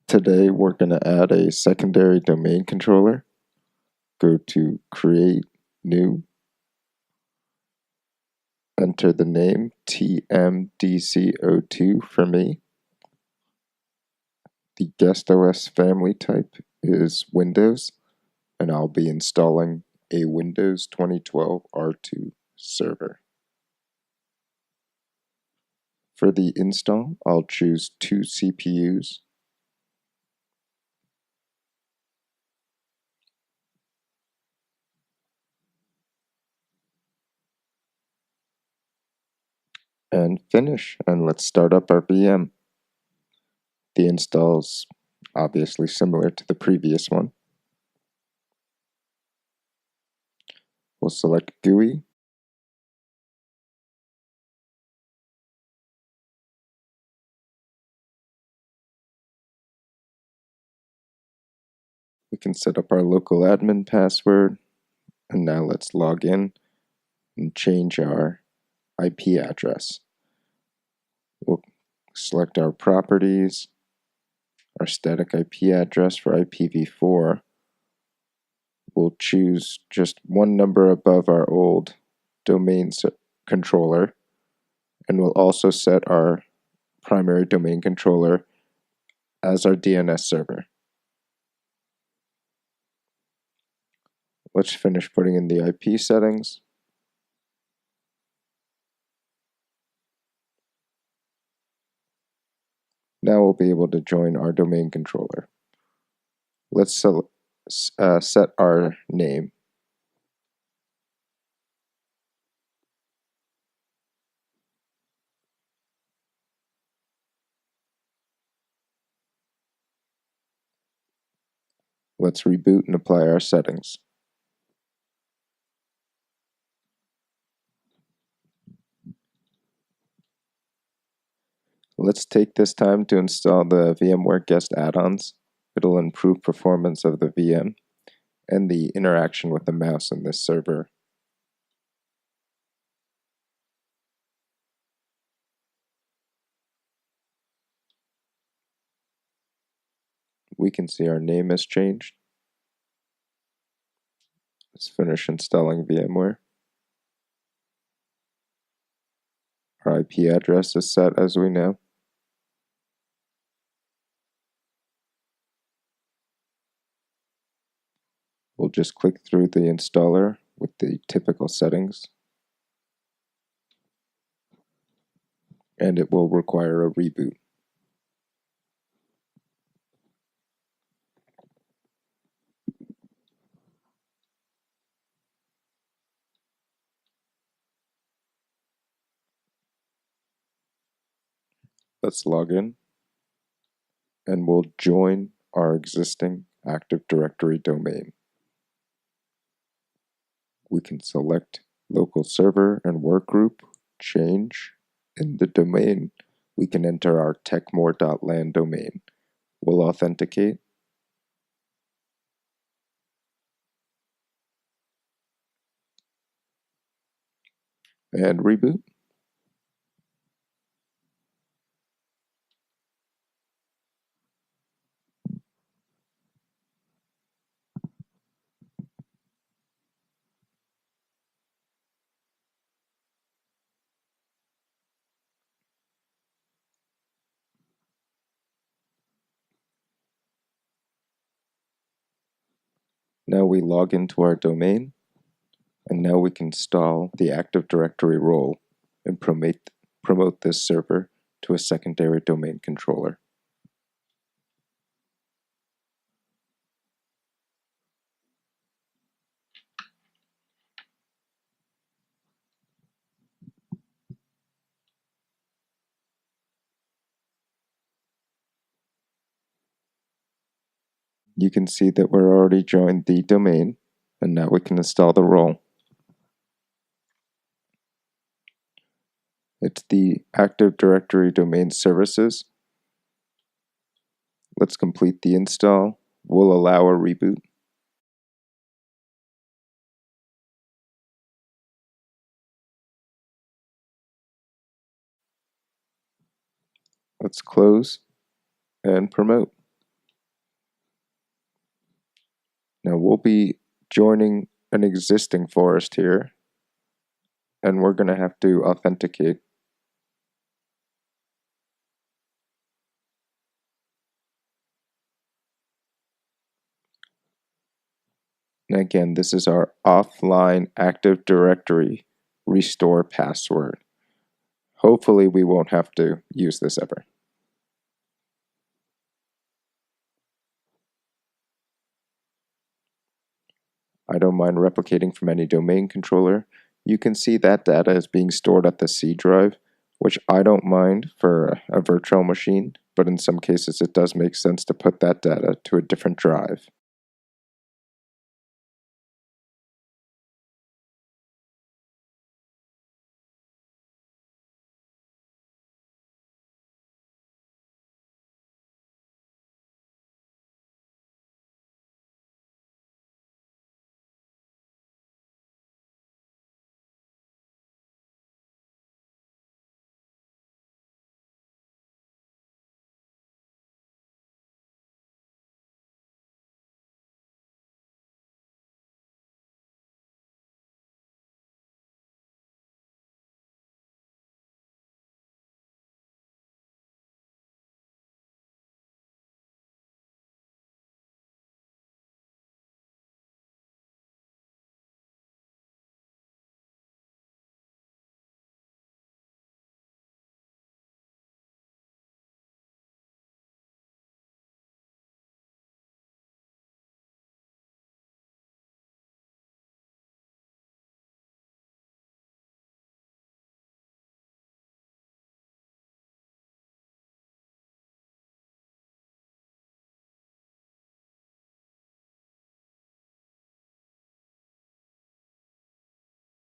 Today we're going to add a secondary domain controller. Go to Create, New, enter the name TMDCO2 for me. The guest OS family type is Windows, and I'll be installing a Windows 2012 R2 server. For the install, I'll choose 2 CPUs, and finish, and let's start up our VM. The install is obviously similar to the previous one. We'll select GUI, we can set up our local admin password, and now let's log in and change our IP address. We'll select our properties, our static IP address for IPv4. We'll choose just one number above our old domain controller, and we'll also set our primary domain controller as our DNS server. Let's finish putting in the IP settings. Now we'll be able to join our domain controller. Let's set our name. Let's reboot and apply our settings. Let's take this time to install the VMware guest add-ons. It'll improve performance of the VM and the interaction with the mouse in this server. We can see our name has changed. Let's finish installing VMware. Our IP address is set as we know. We'll just click through the installer with the typical settings, and it will require a reboot. Let's log in, and we'll join our existing Active Directory domain. We can select local server and workgroup, change. In the domain, we can enter our Techmore.LAN domain. We'll authenticate. And reboot. Now we log into our domain, and now we can install the Active Directory role and promote this server to a secondary domain controller. You can see that we're already joined the domain, and now we can install the role. It's the Active Directory domain services. Let's complete the install. We'll allow a reboot. Let's close and promote. Now we'll be joining an existing forest here, and we're going to have to authenticate. And again, this is our offline Active Directory restore password. Hopefully we won't have to use this ever. I don't mind replicating from any domain controller. You can see that data is being stored at the C drive, which I don't mind for a virtual machine, but in some cases it does make sense to put that data to a different drive.